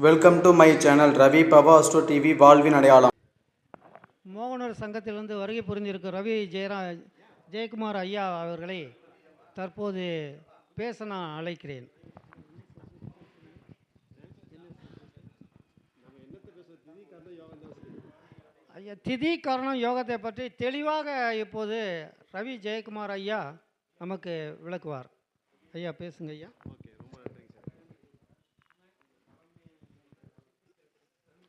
Welcome to my channel Ravi Bava Astro TV வாழ்வின் அடையாளம். மோகனூர் சங்கத்திலிருந்து வருகை புரிந்திருக்கும் ரவி ஜெயக்குமார் ஐயா அவர்களை தற்போது பேச நான் அழைக்கிறேன். ஐயா, திதி கரணம் யோகத்தை பற்றி தெளிவாக இப்போது ரவி ஜெயக்குமார் ஐயா நமக்கு விளக்குவார். ஐயா பேசுங்க ஐயா.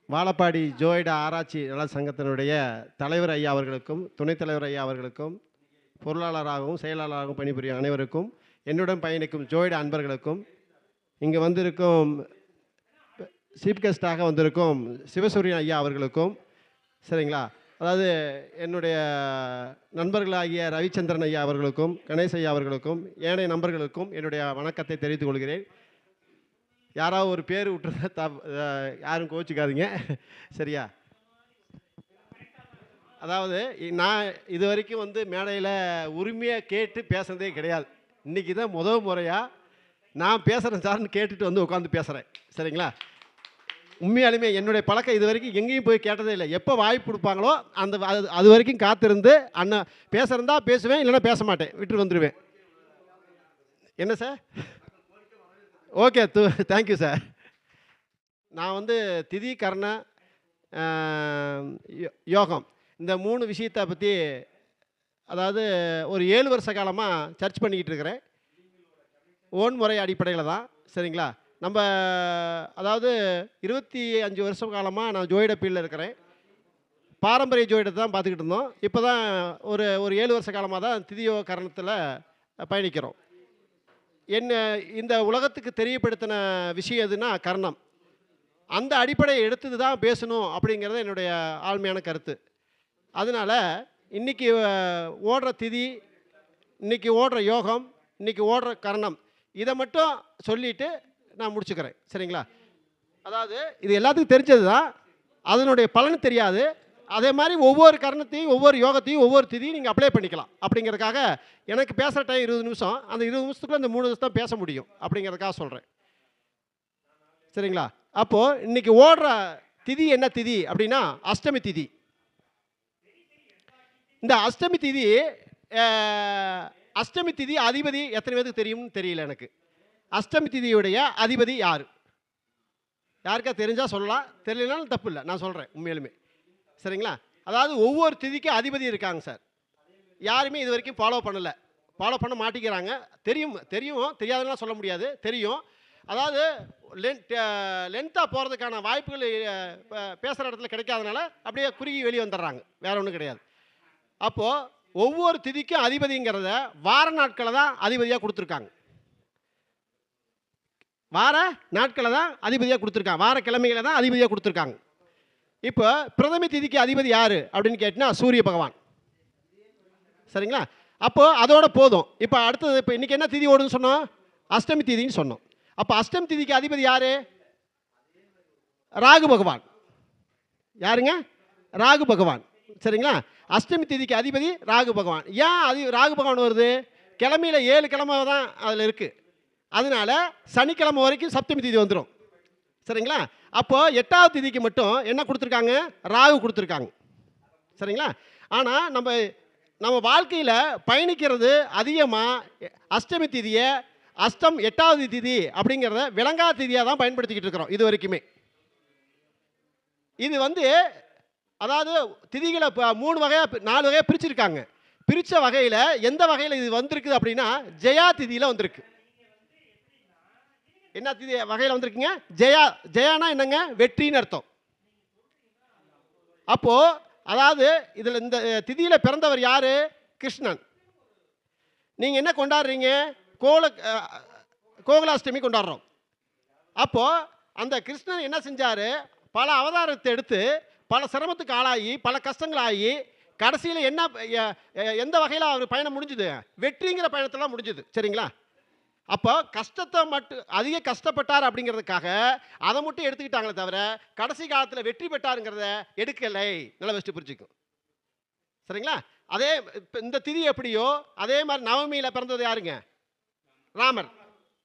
வாழப்பாடி ஜோயிட ஆராய்ச்சி நல சங்கத்தினுடைய தலைவர் ஐயா அவர்களுக்கும் துணைத் தலைவர் ஐயா அவர்களுக்கும் பொருளாளராகவும் செயலாளராகவும் பணிபுரியும் அனைவருக்கும் என்னுடன் பயணிக்கும் ஜோயிட அன்பர்களுக்கும் இங்கே வந்திருக்கும் சீஃப் கெஸ்டாக வந்திருக்கும் சிவசூரியன் ஐயா அவர்களுக்கும் சரிங்களா, அதாவது என்னுடைய நண்பர்களாகிய ரவிச்சந்திரன் ஐயா அவர்களுக்கும் கணேஷ் ஐயா அவர்களுக்கும் ஏனைய நண்பர்களுக்கும் என்னுடைய வணக்கத்தை தெரிவித்துக் கொள்கிறேன். யாராவது ஒரு பேர் விட்டுறத யாரும் கோச்சிக்காதீங்க சரியா. அதாவது நான் இது வரைக்கும் மேடையில் உரிமையாக கேட்டு பேசுகிறதே கிடையாது. இன்றைக்கி தான் முறையாக நான் பேசுகிறேன் சார்னு கேட்டுட்டு உட்காந்து பேசுகிறேன் சரிங்களா. உண்மையாலுமே என்னுடைய பழக்கம் இது வரைக்கும் எங்கேயும் போய் கேட்டதே இல்லை. எப்போ வாய்ப்பு கொடுப்பாங்களோ அது வரைக்கும் காத்திருந்து அண்ணன் பேசுகிறதா பேசுவேன், இல்லைன்னா பேச மாட்டேன், விட்டு வந்துடுவேன். என்ன சார்? Okay, thank you sir. நான் திதி கர்ண யோகம் இந்த 3 விஷயத்தை பற்றி அதாவது ஒரு 7 வருஷ காலமாக சர்ச் பண்ணிக்கிட்டு இருக்கிறேன். ஓன் முறை அடிப்படையில் தான் சரிங்களா. நம்ம அதாவது 25 வருஷ காலமாக நான் ஜோயிட பீல்டில் இருக்கிறேன். பாரம்பரிய ஜோயிடத்தை தான் பார்த்துக்கிட்டு இருந்தோம். இப்போ தான் ஒரு 7 வருஷ காலமாக தான் திதியோ கரணத்தில் பயணிக்கிறோம். என்ன இந்த உலகத்துக்கு தெரியப்படுத்தின விஷயம் எதுனா கர்ணம். அந்த அடிப்படையை எடுத்து தான் பேசணும் அப்படிங்கிறது என்னுடைய ஆழ்மையான கருத்து. அதனால் இன்றைக்கி ஓடுற திதி, இன்றைக்கி ஓடுற யோகம், இன்றைக்கி ஓடுற கர்ணம், இதை மட்டும் சொல்லிவிட்டு நான் முடிச்சுக்கிறேன் சரிங்களா. அதாவது இது எல்லாத்துக்கும் தெரிஞ்சது தான், அதனுடைய பலன் தெரியாது. அதே மாதிரி ஒவ்வொரு கர்ணத்தையும் ஒவ்வொரு யோகத்தையும் ஒவ்வொரு திதியும் நீங்கள் அப்ளை பண்ணிக்கலாம். அப்படிங்கிறதுக்காக எனக்கு பேசுகிற டைம் 20 நிமிஷம், அந்த 20 நிமிஷத்துக்குள்ள அந்த 3 நிமிஷம் தான் பேச முடியும். அப்படிங்கிறதுக்காக சொல்கிறேன் சரிங்களா. அப்போது இன்றைக்கி ஓடுற திதி என்ன திதி அப்படின்னா அஷ்டமி திதி. இந்த அஷ்டமி திதி அதிபதி எத்தனை பேருக்கு தெரியும்னு தெரியல எனக்கு. அஷ்டமி திதியுடைய அதிபதி யார்? யாருக்கா தெரிஞ்சால் சொல்லலாம், தெரியலனாலும் தப்பு இல்லை, நான் சொல்கிறேன் உண்மையிலுமே சரிங்களா. அதாவது ஒவ்வொரு திதிக்கும் அதிபதி இருக்காங்க சார். யாருமே இது வரைக்கும் ஃபாலோ பண்ண மாட்டேங்கிறாங்க. தெரியும் தெரியாதுன்னா சொல்ல முடியாது, தெரியும். அதாவது லென்த்தாக போகிறதுக்கான வாய்ப்புகள் பேசுகிற இடத்துல கிடைக்காதனால அப்படியே குறுகி வெளியே வந்துடுறாங்க, வேறு ஒன்றும் கிடையாது. அப்போது ஒவ்வொரு திதிக்கும் அதிபதிங்கிறத வார நாட்களை தான் அதிபதியாக கொடுத்துருக்காங்க. வார நாட்களை தான் அதிபதியாக கொடுத்துருக்காங்க, வார கிழமைகளை தான் அதிபதியாக கொடுத்துருக்காங்க. இப்போ பிரதம திதிக்கு அதிபதி யார் அப்படின்னு கேட்டிங்கன்னா சூரிய பகவான் சரிங்களா. அப்போது அதோட போதும். இப்போ அடுத்தது இப்போ இன்றைக்கி என்ன திதி ஓடுன்னு சொன்னோம்? அஷ்டமி திதின்னு சொன்னோம். அப்போ அஷ்டமி திதிக்கு அதிபதி யார்? ராகு பகவான். யாருங்க? ராகு பகவான் சரிங்களா. அஷ்டமி திதிக்கு அதிபதி ராகு பகவான். ஏன் ராகு பகவான் வருது? கிழமையில் 7 கிழமை தான் அதில் இருக்குது. அதனால சனிக்கிழமை வரைக்கும் சப்தமி திதி வந்துடும் சரிங்களா. அப்போது 8ஆவது திதிக்கு மட்டும் என்ன கொடுத்துருக்காங்க? ராகு கொடுத்துருக்காங்க சரிங்களா. ஆனால் நம்ம வாழ்க்கையில் பயணிக்கிறது அதிகமாக அஷ்டமி திதியை 8ஆவது திதி அப்படிங்கிறத விளங்காத திதியாக தான் பயன்படுத்திக்கிட்டு இருக்கிறோம் இது வரைக்குமே. இது அதாவது திதிகளை 3 வகையாக 4 வகையாக பிரிச்சிருக்காங்க. பிரித்த வகையில் எந்த வகையில் இது வந்திருக்குது அப்படின்னா ஜெயா திதியில் வந்திருக்கு. என்ன திதி வகையில் வந்திருக்குங்க? ஜெயானா என்னங்க? வெற்றின்னு அர்த்தம். அப்போது அதாவது இதில் இந்த திதியில் பிறந்தவர் யார்? கிருஷ்ணன். நீங்கள் என்ன கொண்டாடுறீங்க? கோகுலாஷ்டமி கொண்டாடுறோம். அப்போது அந்த கிருஷ்ணன் என்ன செஞ்சார்? பல அவதாரத்தை எடுத்து பல சிரமத்துக்கு ஆளாகி பல கஷ்டங்களாகி கடைசியில் எந்த வகையில் அவர் பயணம் முடிஞ்சுது? வெற்றிங்கிற பயணத்தெல்லாம் முடிஞ்சுது சரிங்களா. அப்போ கஷ்டத்தை மட்டும் அதிக கஷ்டப்பட்டார் அப்படிங்கிறதுக்காக அதை மட்டும் எடுத்துக்கிட்டாங்களே தவிர கடைசி காலத்தில் வெற்றி பெற்றாருங்கிறத எடுக்கலை. நல்ல வச்சு புரிஞ்சுக்கும் சரிங்களா. அதே இந்த திதி எப்படியோ அதே மாதிரி நவமியில் பிறந்தது யாருங்க? ராமர்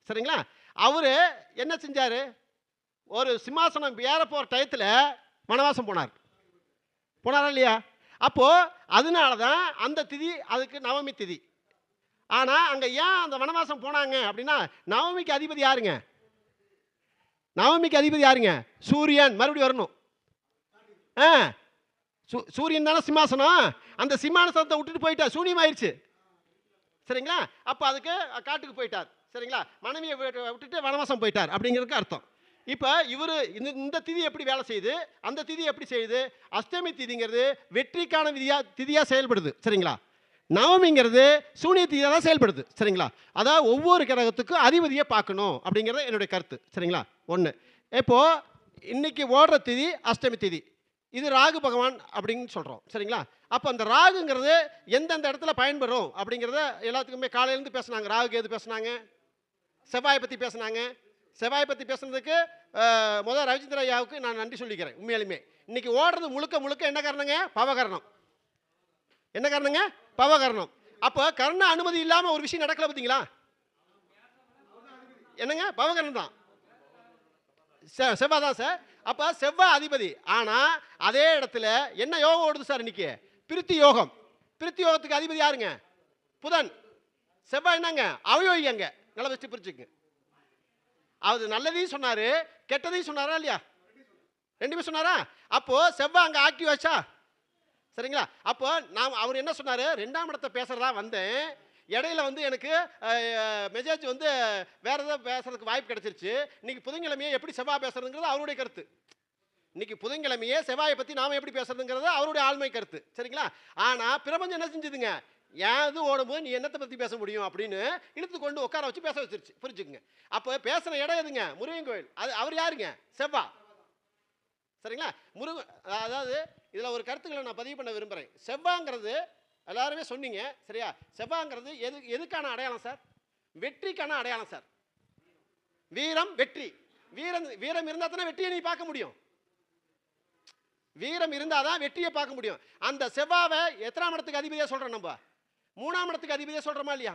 சரிங்களா. அவர் என்ன செஞ்சார்? ஒரு சிம்மாசனம் ஏற போகிற டயத்தில் வனவாசம் போனாரா இல்லையா? அப்போது அதனால தான் அந்த திதி அதுக்கு நவமி திதி. ஆனால் அங்கே ஏன் அந்த வனவாசம் போனாங்க அப்படின்னா, நவமிக்கு அதிபதி யாருங்க? நவமிக்கு அதிபதி யாருங்க? சூரியன். மறுபடியும் வரணும். சூரியன் தானே சிம்மாசனம். அந்த சிம்மாசனத்தை விட்டுட்டு போயிட்டார், சூனியமாயிருச்சு. சரிங்களா? அப்போ அதுக்கு காட்டுக்கு போயிட்டார். சரிங்களா? மனைவியை விட்டுட்டு வனவாசம் போயிட்டார் அப்படிங்கிறதுக்கு அர்த்தம். இப்போ இவர் இந்த திதி எப்படி வேலை செய்யுது, அந்த திதி எப்படி செய்யுது? அஷ்டமி திதிங்கிறது வெற்றிக்கான திதியாக செயல்படுது. சரிங்களா? நவமிங்கிறது சூனிய திதியாக தான் செயல்படுது. சரிங்களா? அதாவது ஒவ்வொரு கிரகத்துக்கும் அதிபதியை பார்க்கணும் அப்படிங்கிறது என்னுடைய கருத்து. சரிங்களா? ஒன்று. இப்போது இன்னைக்கு ஓடுற திதி அஷ்டமி திதி. இது ராகு பகவான் அப்படின்னு சொல்கிறோம். சரிங்களா? அப்போ அந்த ராகுங்கிறது எந்தெந்த இடத்துல பயன்பெறும் அப்படிங்கிறத எல்லாத்துக்குமே காலையிலேருந்து பேசுனாங்க. ராகுக்கு எது பேசுனாங்க? செவ்வாயை பற்றி பேசுனாங்க. செவ்வாயை பற்றி பேசுனதுக்கு முதல் ரவிச்சந்திர ஐயாவுக்கு நான் நன்றி சொல்லிக்கிறேன். உண்மையாலுமே இன்னைக்கு ஓடுறது முழுக்க என்ன காரணங்க? பவகரணம். என்ன காரணங்க? பவகரணம். அப்போ கர்ண அனுமதி இல்லாமல் ஒரு விஷயம் நடக்கல பார்த்தீங்களா? என்னங்க? பவகரணம் தான், செவ்வாய் தான் சார். அப்போ செவ்வாய் அதிபதி. ஆனால் அதே இடத்துல என்ன யோகம் ஓடுது சார் இன்னைக்கு? பிரித்தி யோகம். பிரித்தி யோகத்துக்கு அதிபதி யாருங்க? புதன். செவ்வாய் என்னங்க? அவயோகிங்க. நல்லா வச்சு பிரிச்சுங்க. அவர் நல்லதையும் சொன்னார், கெட்டதையும் சொன்னாரா இல்லையா? ரெண்டுமே சொன்னாரா? அப்போது செவ்வாய் அங்கே ஆக்டிவ் ஆச்சா? சரிங்களா? அப்போ அவர் என்ன சொன்னார்? 2ஆம் இடத்தை பேசுகிறதா வந்தேன், இடையில எனக்கு மெசேஜ் வேற ஏதாவது பேசுறதுக்கு வாய்ப்பு கிடைச்சிருச்சு. இன்னைக்கு புதன்கிழமையே எப்படி செவ்வாய் பேசுறதுங்கிறது அவருடைய கருத்து. இன்னைக்கு புதன்கிழமையே செவ்வாயை பற்றி நாம் எப்படி பேசுறதுங்கிறது அவருடைய ஆழ்மை கருத்து. சரிங்களா? ஆனால் பிரபஞ்சம் என்ன செஞ்சுதுங்க? ஏன் இது ஓடும்போது நீ என்னத்தை பற்றி பேச முடியும் அப்படின்னு இழுத்து கொண்டு உட்கார வச்சு பேச வச்சிருச்சு. புரிஞ்சுக்குங்க. அப்போ பேசுகிற இடம் எதுங்க? முருகன் கோயில். அவர் யாருங்க? செவ்வாய். சரிங்களா? அதாவது இதில் ஒரு கருத்துக்களை நான் பதிவு பண்ண விரும்புகிறேன். செவ்வாங்கிறது எல்லாருமே சொன்னீங்க. சரியா? செவ்வாங்கிறது எதுக்கான அடையாளம் சார்? வெற்றிக்கான அடையாளம் சார். வீரம், வெற்றி. வீரம் இருந்தால் தானே வெற்றியை நீ பார்க்க முடியும். வீரம் இருந்தால் தான் வெற்றியை பார்க்க முடியும். அந்த செவ்வாவை எத்தனாம் இடத்துக்கு அதிபதியாக சொல்கிறோம்? நம்ம 3ஆம் இடத்துக்கு அதிபதியாக சொல்கிறோமா இல்லையா?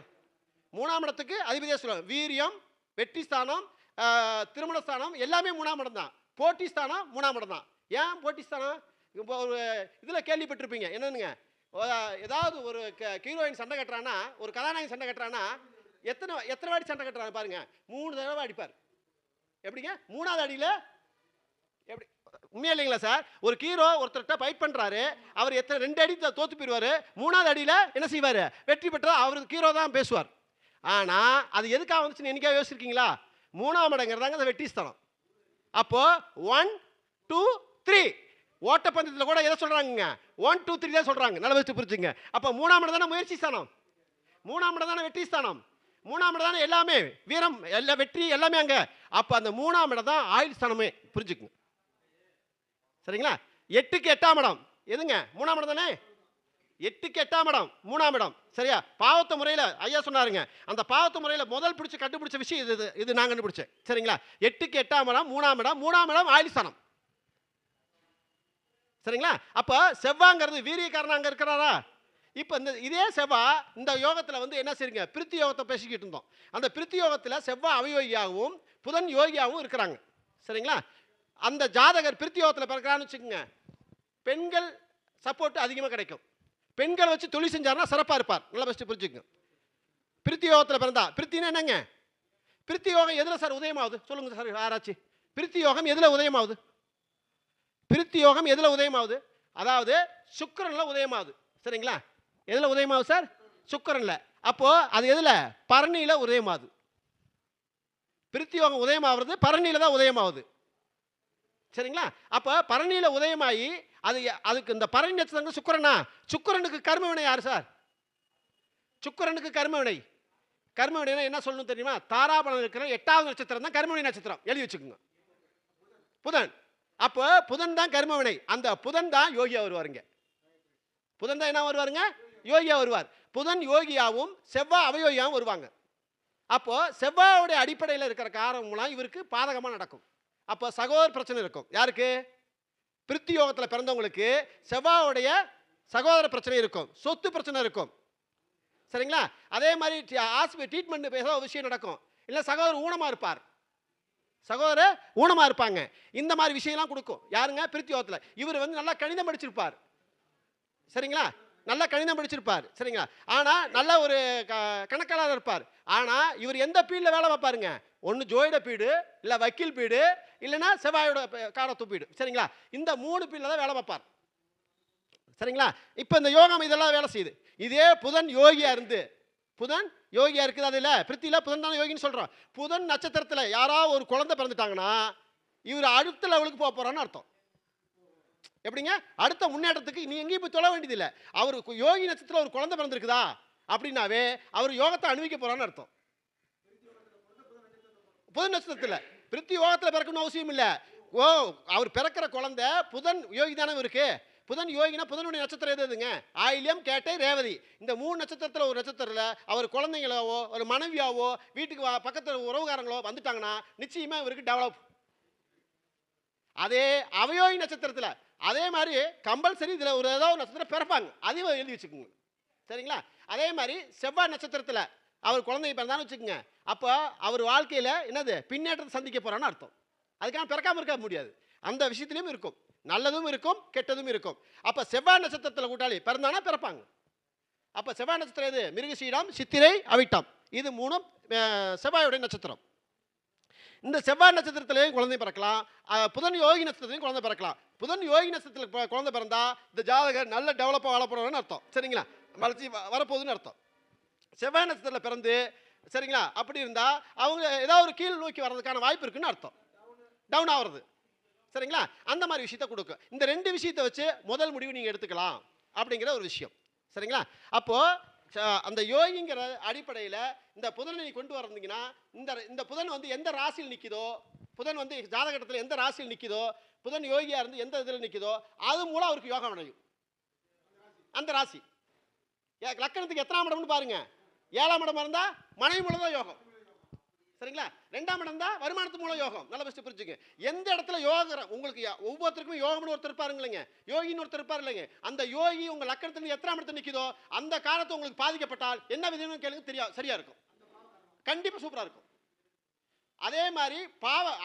3ஆம் இடத்துக்கு அதிபதியாக சொல்கிறோம். வீரியம், வெற்றி ஸ்தானம், திருமண ஸ்தானம் எல்லாமே 3ஆம் இடம் தான். போட்டி ஸ்தானம் 3ஆம் இடம் தான். ஏன் போட்டி ஸ்தானம்? இப்போ ஒரு இதில் கேள்விப்பட்டிருப்பீங்க. என்னன்னுங்க? ஏதாவது ஒரு ஹீரோயின் சண்டை கட்டுறான்னா, ஒரு கதாநாயகன் சண்டை கட்டுறான்னா எத்தனை வாடி சண்டை கட்டுறாங்க பாருங்க? 3 தடவை அடிப்பார். எப்படிங்க? 3ஆவது அடியில் எப்படி? உண்மையா இல்லைங்களா சார்? ஒரு ஹீரோ ஒருத்தர்கிட்ட ஃபைட் பண்ணுறாரு, அவர் 2 அடி தோத்து போயிடுவார். 3ஆவது அடியில் என்ன செய்வார்? வெற்றி பெற்றால் அவருக்கு ஹீரோ தான் பேசுவார். ஆனால் அது எதுக்காக வந்துச்சுன்னு என்னைக்காக யோசிச்சிருக்கீங்களா? 3ஆம் இடங்கிறதாங்க அந்த வெற்றி ஸ்தானம். அப்போது 1 2 3 ஓட்டப்பந்தயத்தில் கூட எதை சொல்கிறாங்க? 1 2 3 தான் சொல்கிறாங்க. நல்ல வச்சு புரிஞ்சுங்க. அப்போ 3ஆம் இடம் தானே முயற்சி ஸ்தானம், 3ஆம் இடம் தானே வெற்றி ஸ்தானம், 3ஆம் இடம் தானே எல்லாமே வீரம், எல்லா வெற்றி எல்லாமே அங்கே. அப்போ அந்த 3ஆம் இடம் தான் ஆயுள் ஸ்தானமே. புரிஞ்சுக்குங்க. சரிங்களா? 8க்கு 8ஆம் இடம் எதுங்க? 3ஆம் இடம் தானே. 8க்கு 8ஆம் இடம் 3ஆம் இடம். சரியா? பாவத்த முறையில் ஐயா சொன்னாருங்க. அந்த பாவத்த முறையில் முதல் கண்டுபிடிச்ச விஷயம் இது நான் கண்டுபிடிச்சேன். சரிங்களா? 8க்கு 8ஆம் இடம் 3ஆம் இடம். 3ஆம் இடம் ஆயுள் ஸ்தானம். சரிங்களா? அப்போ செவ்வாங்கிறது வீரியக்காரன் அங்கே இருக்கிறாரா? இப்போ இதே செவ்வாய் இந்த யோகத்தில் என்ன செய்யுங்க? பிரித்தி யோகத்தை பேசிக்கிட்டு இருந்தோம். அந்த பிரித்தி யோகத்தில் செவ்வாய் அவயோகியாகவும் புதன் யோகியாகவும் இருக்கிறாங்க. சரிங்களா? அந்த ஜாதகர் பிரித்தி யோகத்தில் பிறக்கிறான்னு வச்சுக்கோங்க, பெண்கள் சப்போர்ட் அதிகமாக கிடைக்கும். பெண்கள் வச்சு தொழில் செஞ்சாருன்னா சிறப்பாக இருப்பார். நல்லா ஃபஸ்ட்டு புரிஞ்சுக்கோங்க. பிரித்தி யோகத்தில் பிறந்தா, பிரித்தினா என்னங்க? பிரித்தி யோகம் எதில் சார் உதயமாகுது? சொல்லுங்கள் சார் ஆராய்ச்சி. பிரித்தி யோகம் எதில் உதயமாகுது? பிரித்தி யோகம் எதில் உதயமாகுது? அதாவது சுக்கிரனில் உதயமாகுது. சரிங்களா? எதில் உதயமாகுது சார்? சுக்கிரனில். அப்போது அது எதில்? பரணியில் உதயமாகுது. பிரித்தி யோகம் உதயமாகிறது பரணியில் தான் உதயமாகுது. சரிங்களா? அப்போ பரணியில் உதயமாகி அதுக்கு இந்த பரணி நட்சத்திரங்கள் சுக்கிரனா? சுக்கிரனுக்கு கர்மவினை யார் சார்? சுக்கிரனுக்கு கர்மவினை. கர்மவினை என்ன சொல்லணும் தெரியுமா? தாராபலம் இருக்கிற 8வது நட்சத்திரம் தான் கர்மவினை நட்சத்திரம். எழுதி வச்சுக்கோங்க. புதன். அப்போ புதன் தான் கர்மவினை. அந்த புதன் தான் யோகியா வருவாருங்க. புதன் தான் என்ன வருவாருங்க? யோகியா வருவார். புதன் யோகியாவும் செவ்வாய் அவயோகியாவும் வருவாங்க. அப்போ செவ்வாயோடைய அடிப்படையில் இருக்கிற காரணம் மூலம் இவருக்கு பாதகமாக நடக்கும். அப்போ சகோதர பிரச்சனை இருக்கும். யாருக்கு? பிரித்தி யோகத்தில் பிறந்தவங்களுக்கு செவ்வாயோடைய சகோதர பிரச்சனை இருக்கும், சொத்து பிரச்சனை இருக்கும். சரிங்களா? அதே மாதிரி ட்ரீட்மெண்ட் ஏதோ விஷயம் நடக்கும். இல்லை சகோதரர் ஊனமாக இருப்பார். சகோதரர் ஊனமாக இருப்பாங்க. இந்த மாதிரி விஷயம்லாம் கொடுக்கும். யாருங்க? பிரித்தி யோகத்தில். இவர் வந்து நல்லா கணிதம் படிச்சிருப்பார். சரிங்களா? நல்லா கணிதம் படிச்சிருப்பார். சரிங்களா? ஆனால் நல்ல ஒரு கணக்காளர் இருப்பார். ஆனால் இவர் எந்த பீல்டில் வேலை பார்ப்பாருங்க? ஒன்று ஜோயிட பீடு, இல்லை வக்கீல் பீடு, இல்லைன்னா செவ்வாயோட காரத்து பீடு. சரிங்களா? இந்த 3 பீல்டில் தான் வேலை பார்ப்பார். சரிங்களா? இப்போ இந்த யோகம் இதெல்லாம் வேலை செய்யுது. இதே புதன் யோகியா இருந்து, புதன் யோகியா இருக்குது, அது இல்லை பிரித்தியில் புதன் தானே யோகின்னு சொல்கிறோம். புதன் நட்சத்திரத்தில் யாராவது ஒரு குழந்தை பிறந்துட்டாங்கன்னா இவர் அடுத்த லெவலுக்கு போக போகிறான்னு அர்த்தம். எப்படிங்க? அடுத்த முன்னேற்றத்துக்கு நீ எங்கேயும் போய் தொலை வேண்டியதில்லை. அவர் யோகி நட்சத்திரத்தில் ஒரு குழந்தை பிறந்திருக்குதா அப்படின்னாவே அவர் யோகத்தை அனுபவிக்க போகிறான்னு அர்த்தம். புதன் நட்சத்திரத்தில் பிரித்தி யோகத்தில் பிறக்கணும்னு அவசியம் இல்லை. அவர் பிறக்கிற குழந்தை புதன் யோகி தானே இருக்கு. புதன் யோகினா புதனுடைய நட்சத்திரம் எதுங்க? ஆயில்யம், கேட்டை, ரேவதி. இந்த 3 நட்சத்திரத்தில் ஒரு நட்சத்திரத்தில் அவர் குழந்தைங்களாவோ ஒரு மனைவியாவோ வீட்டுக்கு பக்கத்தில் உறவுகாரங்களோ வந்துட்டாங்கன்னா நிச்சயமாக இவருக்கு டெவலப். அதே அவயோகி நட்சத்திரத்தில் அதே மாதிரி கம்பல்சரி இதில் ஒரு ஏதாவது நட்சத்திரம் பிறப்பாங்க, அதையும் எழுதி வச்சுக்கோங்க. சரிங்களா? அதே மாதிரி செவ்வாய் நட்சத்திரத்தில் அவர் குழந்தைங்க பிறந்தான்னு வச்சுக்கோங்க. அப்போ அவர் வாழ்க்கையில் என்னது பின்னேற்றத்தை சந்திக்க போகிறான்னு அர்த்தம். அதுக்காக பிறக்காமல் இருக்க முடியாது. அந்த விஷயத்துலையும் இருக்கும், நல்லதும் இருக்கும் கெட்டதும் இருக்கும். அப்போ செவ்வாய் நட்சத்திரத்தில் கூட்டாளி பிறந்தானா பிறப்பாங்க. அப்போ செவ்வாய் நட்சத்திரம் எது? மிருகசீடம், சித்திரை, அவிட்டம். இது 3 செவ்வாயுடைய நட்சத்திரம். இந்த செவ்வாய் நட்சத்திரத்திலையும் குழந்தை பிறக்கலாம், புதன் யோகி நட்சத்திரத்திலையும் குழந்தை பிறக்கலாம். புதன் யோகி நட்சத்திரத்தில் குழந்தை பிறந்தா இந்த ஜாதகர் நல்ல டெவலப்பாக வளர்ப்புறன்னு அர்த்தம். சரிங்களா? வளர்ச்சி வரப்போகுதுன்னு அர்த்தம். செவ்வாய் நட்சத்திரத்தில் பிறந்து சரிங்களா அப்படி இருந்தால் அவங்க ஏதாவது ஒரு கீழ் நோக்கி வர்றதுக்கான வாய்ப்பு இருக்குன்னு அர்த்தம். டவுன் ஆகிறது. சரிங்களா? அந்த மாதிரி விஷயத்தை கொடுக்கும். இந்த 2 விஷயத்தை வச்சு முதல் முடிவு நீங்கள் எடுத்துக்கலாம் அப்படிங்கிற ஒரு விஷயம். சரிங்களா? அப்போது அந்த யோகிங்கிற அடிப்படையில் இந்த புதனை கொண்டு வர்றீங்கன்னா இந்த புதன் வந்து எந்த ராசியில் நிற்கிதோ, புதன் வந்து ஜாதகத்தில் எந்த ராசியில் நிற்கிதோ, புதன் யோகியாக இருந்து எந்த இதில் நிற்கிதோ அது மூலம் அவருக்கு யோகம் அடையும். அந்த ராசி லக்கணத்துக்கு எத்தனாம் இடம்னு பாருங்க. 7ஆம் இடம் இருந்தால் மனைவி மூலம் தான் யோகம். சரிங்களா? 2ஆம் இடம் தான் வருமானத்து மூலம் யோகம். நல்ல பெஸ்ட் புரிஞ்சுங்க. எந்த இடத்துல யோகம் உங்களுக்கு ஒவ்வொருத்தருக்கும் யோகம்னு ஒருத்தர் இருப்பாருங்க இல்லைங்க, யோகின்னு ஒருத்தர் இருப்பார் இல்லைங்க. அந்த யோகி உங்கள் லக்கணத்தில் எத்தனாம் இடத்துல நிற்கிதோ அந்த காலத்தை உங்களுக்கு பாதிக்கப்பட்டால் என்ன விதம்னு கேளுங்க, சரியா இருக்கும். கண்டிப்பாக சூப்பராக இருக்கும். அதே மாதிரி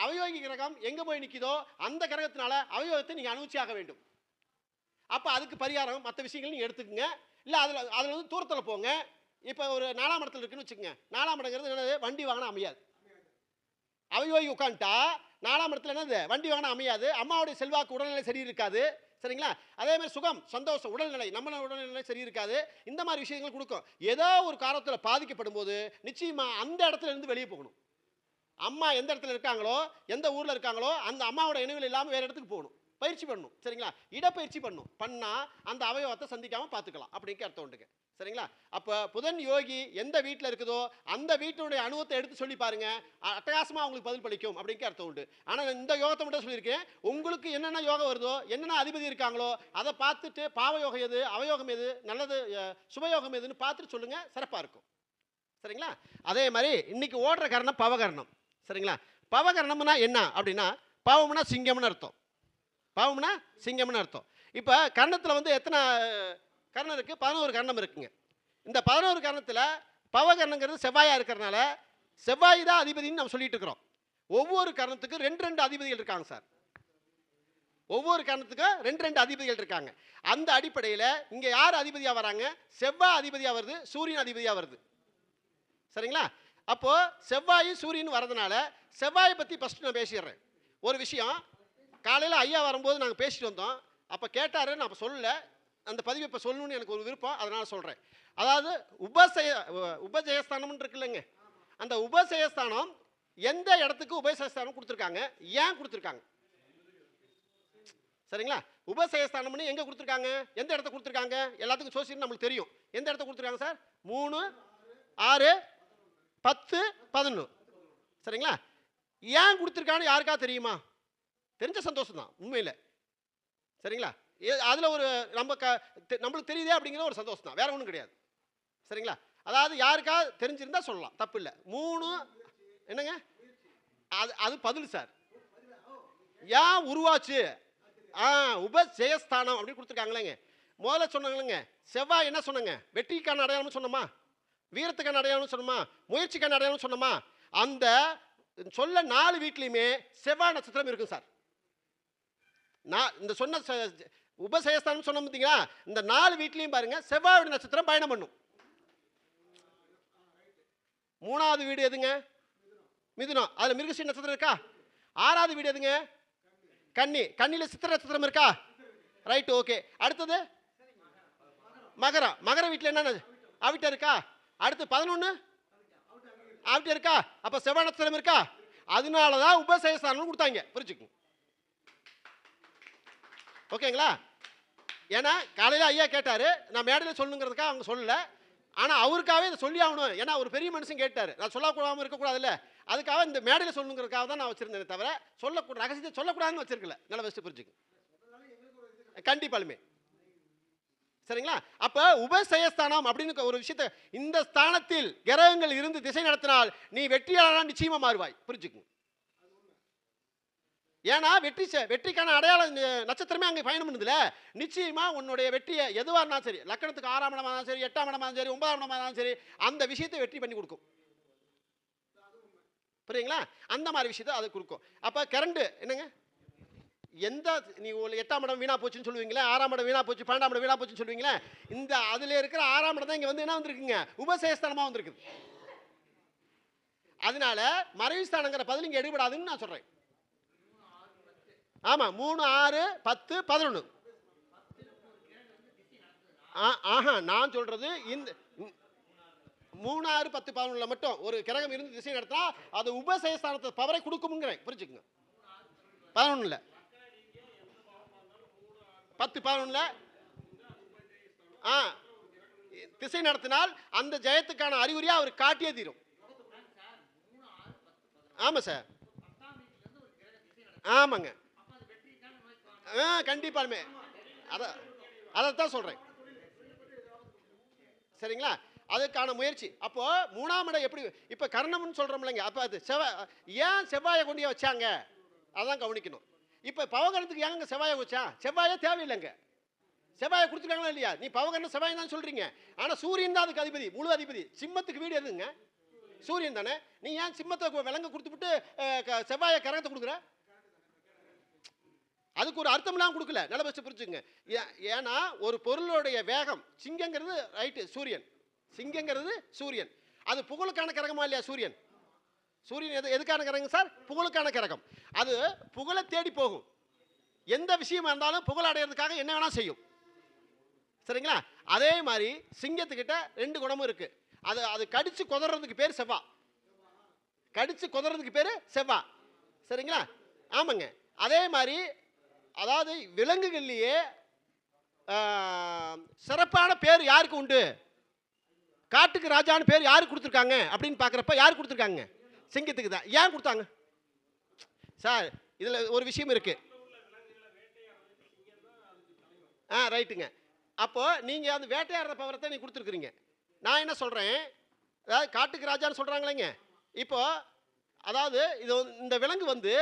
அவயோகி கிரகம் எங்கே போய் நிற்கிதோ அந்த கிரகத்தினால அவயோகத்தை நீங்கள் அனுபவிச்சாக வேண்டும். அப்போ அதுக்கு பரிகாரம் மற்ற விஷயங்கள் நீங்கள் எடுத்துக்கோங்க. இல்லை அதில் வந்து தூரத்தில் போங்க. இப்போ ஒரு 4ஆம் இடத்துல இருக்குன்னு வச்சுக்கோங்க. 4ஆம் இடங்கிறது என்னது? வண்டி வாங்கினா அமையாது. அவயோகி உட்காந்துட்டா 4ஆம் இடத்துல என்னது? வண்டி வாங்கினா அமையாது. அம்மாவுடைய செல்வாக்கு உடல்நிலை சரி இருக்காது. சரிங்களா? அதே மாதிரி சுகம், சந்தோஷம், உடல்நிலை, நம்ம உடல்நிலை சரி இருக்காது. இந்த மாதிரி விஷயங்கள் கொடுக்கும். ஏதோ ஒரு காரணத்தில் பாதிக்கப்படும் போது நிச்சயமாக அந்த இடத்துல இருந்து வெளியே போகணும். அம்மா எந்த இடத்துல இருக்காங்களோ, எந்த ஊரில் இருக்காங்களோ அந்த அம்மாவோட நினைவில் இல்லாமல் வேறு இடத்துக்கு போகணும். பயிற்சி பண்ணணும். சரிங்களா? இடப்பயிற்சி பண்ணணும். பண்ணால் அந்த அவயவத்தை சந்திக்காமல் பார்த்துக்கலாம் அப்படிங்கிற அர்த்தம் உண்டுங்க. சரிங்களா? அப்போ புதன் யோகி எந்த வீட்டில் இருக்குதோ அந்த வீட்டினுடைய அனுபவத்தை எடுத்து சொல்லி பாருங்க, அட்டகாசமாக அவங்களுக்கு பதில் பளிக்கும் அப்படிங்கிற அர்த்தம் உண்டு. ஆனால் இந்த யோகத்தை மட்டும் சொல்லியிருக்கேன். உங்களுக்கு என்னென்ன யோகம் வருதோ, என்னென்ன அதிபதி இருக்காங்களோ அதை பார்த்துட்டு பாவயோகம் எது, அவயோகம் எது, நல்லது சுபயோகம் எதுன்னு பார்த்துட்டு சொல்லுங்கள், சிறப்பாக இருக்கும். சரிங்களா? அதே மாதிரி இன்னைக்கு ஓடுற கரணம் பவகரணம். சரிங்களா? பவகரணம்னா என்ன அப்படின்னா, பாவம்னா சிங்கம்னு அர்த்தம். பாவம்னா சிங்கம்னு அர்த்தம். இப்போ கர்ணத்தில் வந்து எத்தனை கர்ணம் இருக்குது? 11 கர்ணம் இருக்குங்க. இந்த 11 கர்ணத்தில் பவகர்ணங்கிறது செவ்வாயாக இருக்கிறனால செவ்வாய் தான் அதிபதினு நம்ம சொல்லிட்டு இருக்கிறோம். ஒவ்வொரு கர்ணத்துக்கும் 2 அதிபதிகள் இருக்காங்க சார். ஒவ்வொரு கர்ணத்துக்கும் 2 அதிபதிகள் இருக்காங்க. அந்த அடிப்படையில் இங்கே யார் அதிபதியாக வராங்க? செவ்வாய் அதிபதியாக வருது, சூரியன் அதிபதியாக வருது. சரிங்களா? அப்போது செவ்வாயும் சூரியன் வரதுனால செவ்வாயை பற்றி ஃபஸ்ட்டு நான் பேசிடுறேன். ஒரு விஷயம் காலையில் ஐயா வரும்போது நாங்கள் பேசிட்டு வந்தோம். அப்போ கேட்டார், நான் அப்போ சொல்லலை. அந்த பதிவு இப்போ சொல்லணும்னு எனக்கு ஒரு விருப்பம், அதனால் சொல்கிறேன். அதாவது உபஜயஸ்தானம்னு இருக்குல்லங்க, அந்த உபஜயஸ்தானம் எந்த இடத்துக்கு உபஜயஸ்தானம் கொடுத்துருக்காங்க, ஏன் கொடுத்துருக்காங்க? சரிங்களா? உபஜயஸ்தானம்னு எங்கே கொடுத்துருக்காங்க, எந்த இடத்த கொடுத்துருக்காங்க? எல்லாத்துக்கும் சோசியல் நம்மளுக்கு தெரியும். எந்த இடத்த கொடுத்துருக்காங்க சார்? 3, 6, 10, 11. சரிங்களா? ஏன் கொடுத்துருக்கான்னு யாருக்கா தெரியுமா? தெரிஞ்ச சந்தோஷம் தான் உண்மையில். சரிங்களா? அதில் ஒரு நம்மளுக்கு தெரியுதே அப்படிங்கிற ஒரு சந்தோஷம் தான், வேற ஒன்றும் கிடையாது. சரிங்களா? அதாவது யாருக்கா தெரிஞ்சிருந்தா சொல்லலாம், தப்பு இல்லை. 3 என்னங்க அது பதில் சார். ஏன் உருவாச்சு? உபஜயஸ்தானம் அப்படின்னு கொடுத்துருக்காங்களேங்க. முதல்ல சொன்னாங்களேங்க, செவ்வாய் என்ன சொன்னாங்க? வெற்றிக்கான அடையாளம்னு சொன்னோமா, வீரத்துக்கான அடையாளம்னு சொன்னோமா, முயற்சிக்கான அடையாளம்னு சொன்னோமா. அந்த சொல்ல 4 வீட்லையுமே செவ்வாய் நட்சத்திரம் இருக்கும் சார். நான் இந்த சொன்ன உபசயஸ்தானம் சொன்ன பார்த்தீங்களா, இந்த 4 வீட்லையும் பாருங்க செவ்வாய் நட்சத்திரம் பயணம் பண்ணும். 3வது வீடு எதுங்க? மிதுனம். அதில் மிருகசீரிஷ நட்சத்திரம் இருக்கா? 6வது வீடு எதுங்க? கன்னி. கன்னியில் சித்திரை நட்சத்திரம் இருக்கா? Right, okay. அடுத்தது மகரம். மகர வீட்டில் என்ன? அவிட்டம் இருக்கா? அடுத்து 11 அவிட்டம் இருக்கா? அப்போ செவ்வாய் நட்சத்திரம் இருக்கா? அதனால தான் உபசயஸ்தானம் கொடுத்தாங்க. புரிஞ்சுக்குங்க. ஓகேங்களா? ஏன்னா காலையில் ஐயா கேட்டார், நான் மேடையில் சொல்லணுங்கிறதுக்காக அவங்க சொல்லலை. ஆனால் அவருக்காகவே இதை சொல்லி ஆகணும். ஏன்னா ஒரு பெரிய மனுஷன் கேட்டார், நான் சொல்லக்கூடாமல் இருக்கக்கூடாதுல்ல, அதுக்காக இந்த மேடையில் சொல்லணுங்கிறதுக்காக தான் நான் வச்சுருந்தேனே தவிர சொல்லக்கூடாது ரகசியத்தை சொல்லக்கூடாதுன்னு வச்சிருக்கல. நல்லா ஃபஸ்ட்டு புரிஞ்சுக்கு. கண்டிப்பாலுமே சரிங்களா? அப்போ உபசயஸ்தானம் அப்படின்னு ஒரு விஷயத்தை, இந்த ஸ்தானத்தில் கிரகங்கள் இருந்து திசை நடத்தினால் நீ வெற்றியாளராக நிச்சயமாக மாறுவாய். புரிஞ்சுக்குங்க. ஏன்னா வெற்றிக்கான அடையாள நட்சத்திரமே அங்கே பயணம் பண்ணுதுல. நிச்சயமா உன்னுடைய வெற்றியை எதுவாக இருந்தாலும் சரி, லக்கணத்துக்கு 6ஆம் இடமா இருந்தாலும் சரி, 8ஆம் இடமா இருந்தாலும் சரி, 9ஆம் இடமா இருந்தாலும் சரி, அந்த விஷயத்தை வெற்றி பண்ணி கொடுக்கும். புரியுங்களா? அந்த மாதிரி விஷயத்தை அது கொடுக்கும். அப்போ கரண்ட் என்னங்க, எந்த நீ 8ஆம் இடம் வீணா போச்சுன்னு சொல்லுவீங்களே, 6ஆம் இடம் வீணா போச்சு, 12ஆம் இடம் வீணா போச்சுன்னு சொல்லுவீங்களே, இந்த அதில் இருக்கிற 6ஆம் இடம் தான் இங்கே வந்து என்ன வந்திருக்குங்க, உபசயஸ்தானமாக வந்திருக்குது. அதனால மறைவு ஸ்தானங்கிற பதில் இங்கே எடுபடாதுன்னு நான் சொல்கிறேன். ஆமாம், 3, 6, 10, 11. ஆஹா, நான் சொல்கிறது இந்த 3, 6, 10, 11 மட்டும் ஒரு கிரகம் இருந்து திசை நடத்தினா அது உபசயஸ்தானத்தை பவரை கொடுக்கும்ங்கிறேன். புரிஞ்சுக்குங்க. 11 10, 11 திசை நடத்தினால் அந்த ஜெயத்துக்கான அறிகுறியா அவர் காட்டியே தீரும். ஆமாம் சார், ஆமாங்க, கண்டிப்பாலுமே அதைத்தான் சொல்கிறேன். சரிங்களா? அதுக்கான முயற்சி. அப்போ 3ஆம் இடம் எப்படி இப்போ கர்ணம்னு சொல்கிறோம்லங்க, அப்போ அது ஏன் செவ்வாயை கொண்டு வச்சாங்க அதான் கவனிக்கணும். இப்போ பவகரணத்துக்கு ஏங்க செவ்வாயை வச்சா? செவ்வாயே தேவையில்லைங்க. செவ்வாயை கொடுத்துருக்காங்களா இல்லையா? நீ பவகரணம் செவ்வாய் தான் சொல்கிறீங்க, ஆனால் சூரியன் தான் அதுக்கு அதிபதி, முழு அதிபதி. சிம்மத்துக்கு வீடு எதுங்க? சூரியன் தானே. நீ ஏன் சிம்மத்தை விலங்கு கொடுத்துவிட்டு செவ்வாயை கரகத்தை கொடுக்குற? அதுக்கு ஒரு அர்த்தம்லாம் கொடுக்கல. நல்ல பஸ்ட்டு புரிஞ்சுங்க. ஏன்னா ஒரு பொருளுடைய வேகம், சிங்கங்கிறது ரைட்டு சூரியன், சிங்கங்கிறது சூரியன். அது புகழுக்கான கிரகமா இல்லையா? சூரியன் எதுக்கான கிரகம் சார்? புகழுக்கான கிரகம். அது புகழை தேடி போகும். எந்த விஷயமா இருந்தாலும் புகழ் அடையிறதுக்காக என்ன வேணா செய்யும். சரிங்களா? அதே மாதிரி சிங்கத்துக்கிட்ட 2 குணமும் இருக்கு. அது கடிச்சு குதறதுக்கு பேர் செவ்வா. கடிச்சு குதறதுக்கு பேர் செவ்வா. சரிங்களா? ஆமாங்க. அதே மாதிரி அதாவது விலங்குகள்லேயே சிறப்பான பேர் யாருக்கு உண்டு? காட்டுக்கு ராஜான்னு பேர் யாருக்கு கொடுத்துருக்காங்க அப்படின்னு பார்க்குறப்ப யார் கொடுத்துருக்காங்க? சிங்கத்துக்கு தான். ஏன் கொடுத்தாங்க சார்? இதில் ஒரு விஷயம் இருக்கு. ரைட்டுங்க. அப்போது நீங்கள் அந்த வேட்டையாடுற பவரத்தை நீ கொடுத்துருக்குறீங்க. நான் என்ன சொல்கிறேன், அதாவது காட்டுக்கு ராஜான்னு சொல்கிறாங்களேங்க. இப்போ அதாவது இது இந்த விலங்கு வந்து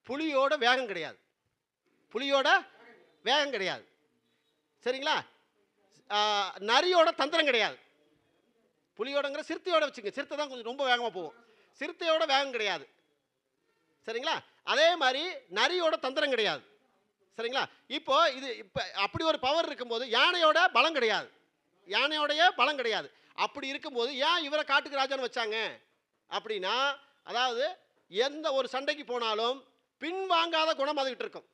புலியோட வேகம் கிடையாது, புலியோட வேகம் கிடையாது. சரிங்களா? நரியோட தந்திரம் கிடையாது. புலியோடங்கிற சிறுத்தையோட வச்சுங்க, சிறுத்தை தான் கொஞ்சம் ரொம்ப வேகமாக போகும், சிறுத்தையோட வேகம் கிடையாது. சரிங்களா? அதே மாதிரி நரியோட தந்திரம் கிடையாது. சரிங்களா? இப்போ அப்படி ஒரு பவர் இருக்கும்போது யானையோட பலம் கிடையாது, யானையோடைய பலம் கிடையாது. அப்படி இருக்கும்போது ஏன் இவரை காட்டுக்கு ராஜான்னு வச்சாங்க அப்படின்னா, அதாவது எந்த ஒரு சண்டைக்கு போனாலும் பின்வாங்காத குணம் அதுகிட்ட இருக்கும்.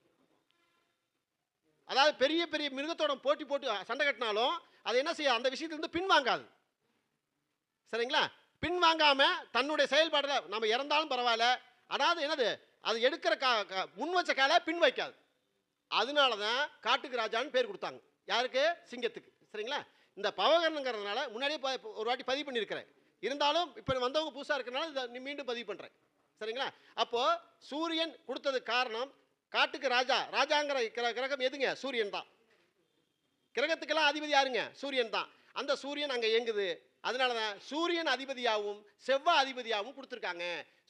அதாவது பெரிய பெரிய மிருகத்தோட போட்டு சண்டை கட்டினாலும் அது என்ன செய்ய, அந்த விஷயத்திலிருந்து பின்வாங்காது. சரிங்களா? பின்வாங்காம தன்னுடைய செயல்பாடில் நம்ம இறந்தாலும் பரவாயில்ல, அதாவது என்னது, அது எடுக்கிற முன் வச்ச காலை பின் வைக்காது. அதனால தான் காட்டுக்கு ராஜான்னு பேர் கொடுத்தாங்க. யாருக்கு? சிங்கத்துக்கு. சரிங்களா? இந்த பவகரணங்கிறதுனால முன்னாடியே ஒரு வாட்டி பதிவு பண்ணியிருக்கிறேன், இருந்தாலும் இப்போ வந்தவங்க புதுசாக இருக்கிறனால இதை மீண்டும் பதிவு பண்ணுறேன். சரிங்களா? அப்போது சூரியன் கொடுத்ததுக்கு காரணம், காட்டுக்கு ராஜாங்கிற கிரகம் எதுங்க? சூரியன் தான். கிரகத்துக்கெல்லாம் அதிபதி யாருங்க? சூரியன் தான். அந்த சூரியன் அங்கே இயங்குது. அதனால தான் சூரியன் அதிபதியாகவும் செவ்வாய் அதிபதியாகவும் கொடுத்துருக்காங்க.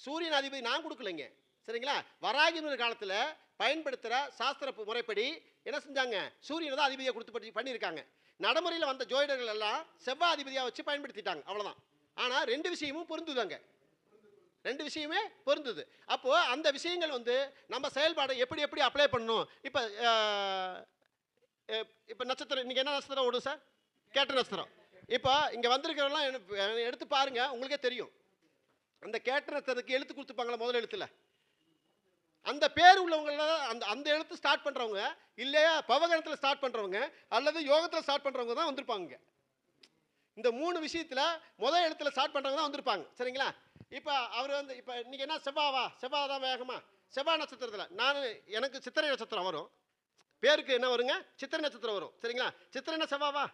சூரியன் அதிபதி நான் கொடுக்கலைங்க. சரிங்களா? வராகினர் காலத்தில் பயன்படுத்துகிற சாஸ்திர முறைப்படி என்ன செஞ்சாங்க? சூரியனை தான் அதிபதியாக கொடுத்து பண்ணியிருக்காங்க. நடைமுறையில் வந்த ஜோதிடர்கள் எல்லாம் செவ்வாய் அதிபதியாக வச்சு பயன்படுத்திட்டாங்க, அவ்வளோதான். ஆனால் 2 விஷயமும் பொருந்துதாங்க. 2 விஷயமே பொருந்துது. அப்போ அந்த விஷயங்கள் வந்து நம்ம செயல்பாடை எப்படி எப்படி அப்ளை பண்ணணும். இப்போ நட்சத்திரம் இன்னைக்கு என்ன நட்சத்திரம் ஓடும் சார்? கேட்ட நட்சத்திரம். இப்போ இங்க வந்திருக்கிறவங்கலாம் எடுத்து பாருங்க, உங்களுக்கே தெரியும். அந்த கேட்ட நட்சத்திரத்துக்கு எழுத்து கொடுத்துப்பாங்களா முதல் எழுத்துல? அந்த பேர் உள்ளவங்கள அந்த அந்த எழுத்து ஸ்டார்ட் பண்றவங்க, இல்லையா பவகணத்துல ஸ்டார்ட் பண்றவங்க, அல்லது யோகத்துல ஸ்டார்ட் பண்றவங்க தான் வந்திருப்பாங்க. இந்த 3 விஷயத்துல முதல் எழுத்துல ஸ்டார்ட் பண்றவங்க தான் வந்திருப்பாங்க. சரிங்களா? இப்போ அவர் வந்து இப்போ இன்னைக்கு என்ன செவ்வாய் தான் வேகமா செவ்வாய் நட்சத்திரத்தில் எனக்கு சித்திரை நட்சத்திரம் வரும். பேருக்கு என்ன வருங்க? சித்திரை நட்சத்திரம் வரும். சரிங்களா? சித்திரைன்னா செவ்வாவா?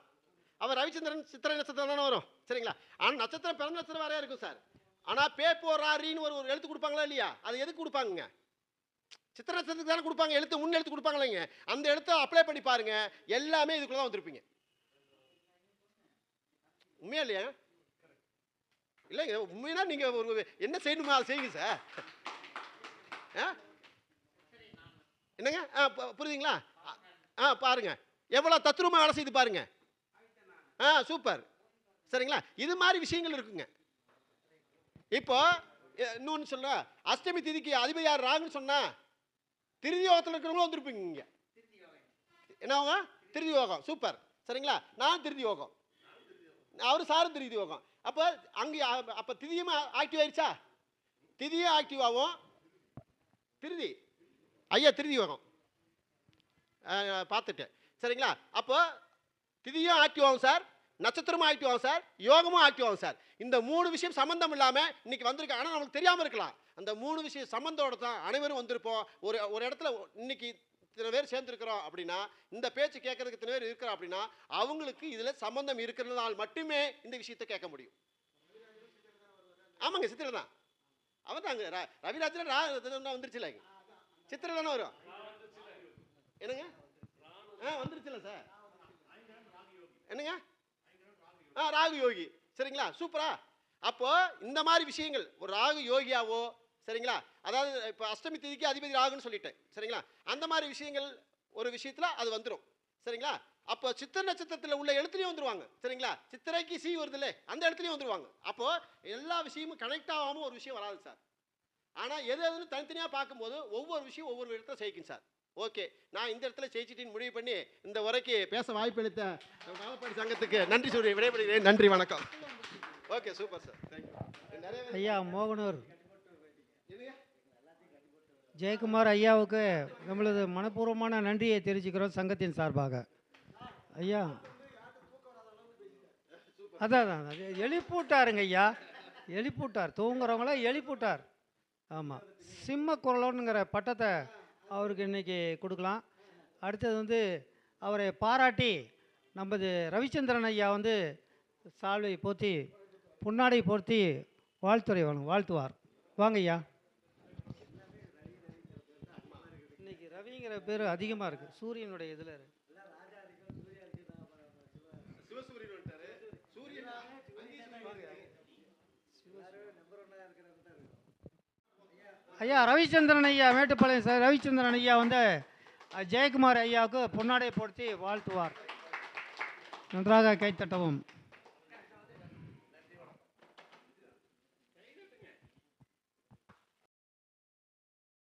அவர் ரவிச்சந்திரன் சித்திரை நட்சத்திரம் தானே வரும். சரிங்களா? ஆனால் நட்சத்திரம் பிறந்த நட்சத்திரம் வேறையா இருக்கும் சார். ஆனால் பேப்போராரின்னு ஒரு எழுத்து கொடுப்பாங்களா இல்லையா? அது எதுக்கு கொடுப்பாங்க? சித்திரை நட்சத்திரத்துக்கு தானே கொடுப்பாங்க. எழுத்து முன் எழுத்து கொடுப்பாங்களேங்க. அந்த எழுத்தை அப்ளை பண்ணி பாருங்க, எல்லாமே இதுக்குள்ள தான் வந்திருப்பீங்க. உண்மையா இல்லையா? இல்லைங்க, உண்மையா நீங்க ஒரு என்ன செய்யணுமோ அதை செய்யுங்க சார். என்னங்க? புரியுதுங்களா? பாருங்க எவ்வளோ தத்ரூபமாக வேலை செய்து பாருங்க. சூப்பர். சரிங்களா? இது மாதிரி விஷயங்கள் இருக்குங்க. இப்போ இன்னொன்று சொல்ற, அஷ்டமி திதிக்கு அதிபதி யார் ராகுன்னு சொன்னா திருதி யோகத்தில் இருக்கிறவங்களும் வந்திருப்பீங்க. இங்கே என்னவங்க? திருதி யோகம். சூப்பர். சரிங்களா? நான் திருதி யோகம், அவர் சாரும் திருதி யோகம். அப்போ அங்கே அப்போ திதியும் ஆக்டிவ் ஆயிடுச்சா? திதியும் ஆக்டிவ் ஆகும். திருதி ஐயா திருதி யோகம் பார்த்துட்டு. சரிங்களா? அப்போ திதியும் ஆக்டிவ் ஆகும் சார், நட்சத்திரமும் ஆக்டிவ் ஆகும் சார், யோகமும் ஆக்டிவ் ஆகும் சார். இந்த 3 விஷயம் சம்பந்தம் இல்லாமல் இன்னைக்கு வந்திருக்கு. ஆனால் நமக்கு தெரியாமல் இருக்கலாம். அந்த 3 விஷயம் சம்பந்தோட தான் அனைவரும் வந்திருப்போம். ஒரு இடத்துல இன்னைக்கு இத்தனை பேர் சேர்ந்துருக்கிறோம் அப்படின்னா, இந்த பேச்சு கேட்கறதுக்கு இத்தனை பேர் இருக்கிறோம் அப்படின்னா, அவங்களுக்கு இதில் சம்பந்தம் இருக்கிறதுனால மட்டுமே இந்த விஷயத்தை கேட்க முடியும். ஆமாங்க, சித்திரை தான். அவன் தாங்க ரவிராஜன் வந்துருச்சுல, சித்திரை தானே வரும். என்னங்க? வந்துருச்சுல சார். என்னங்க? ராகு யோகி. சரிங்களா? சூப்பரா. அப்போ இந்த மாதிரி விஷயங்கள் ஒரு ராகு யோகியாவோ, சரிங்களா, அதாவது இப்போ அஷ்டமி திதிக்கு அதிபதி ராகுன்னு சொல்லிட்டேன். சரிங்களா? அந்த மாதிரி விஷயங்கள் ஒரு விஷயத்தில் அது வந்துடும். சரிங்களா? அப்போ சித்திரை நட்சத்திரத்தில் உள்ள எழுத்துலையும் வந்துருவாங்க. சரிங்களா? சித்திரைக்கு சி வருதுல்ல, அந்த இடத்துலையும் வந்துருவாங்க. அப்போ எல்லா விஷயமும் கனெக்ட் ஆகாமல் ஒரு விஷயம் வராது சார். ஆனால் எதுன்னு தனித்தனியாக பார்க்கும்போது ஒவ்வொரு விஷயம் ஒவ்வொரு இடத்துல ஜெயிக்கும் சார். ஓகே, நான் இந்த இடத்துல ஜெயிச்சிட்டின்னு முடிவு பண்ணி இந்த உரைக்கு பேச வாய்ப்பளித்த பாலப்பாடி சங்கத்துக்கு நன்றி சொல்லி விடைபெறுகிறேன். நன்றி, வணக்கம். Okay, super sir. தேங்க்யூ. ஐயா மோகனூர் ஜெயக்குமார் ஐயாவுக்கு நம்மளது மனப்பூர்வமான நன்றியை தெரிவிச்சுக்கிறோம் சங்கத்தின் சார்பாக. ஐயா அதான் எழுப்பிவிட்டாருங்க ஐயா, எழுப்பிவிட்டார். தூங்குறவங்கள எழுப்பிவிட்டார். ஆமாம், சிம்ம குரலோனுங்கிற பட்டத்தை அவருக்கு இன்றைக்கி கொடுக்கலாம். அடுத்தது வந்து அவரை பாராட்டி நமது ரவிச்சந்திரன் ஐயா வந்து சால்வை போற்றி பொன்னாடை போர்த்தி வாழ்த்துவார். வாங்க ஐயா. இன்னைக்கு ரவிங்கிற பேர் அதிகமாக இருக்குது. சூரியனுடைய இதில் ஐயா ரவிச்சந்திரன் ஐயா மேட்டுப்பாளையம் சார். ரவிச்சந்திரன் ஐயா வந்து ஜெயக்குமார் ஐயாவுக்கு பொன்னாடை போர்த்தி வாழ்த்துவார். நன்றாக கைத்தட்டவும்.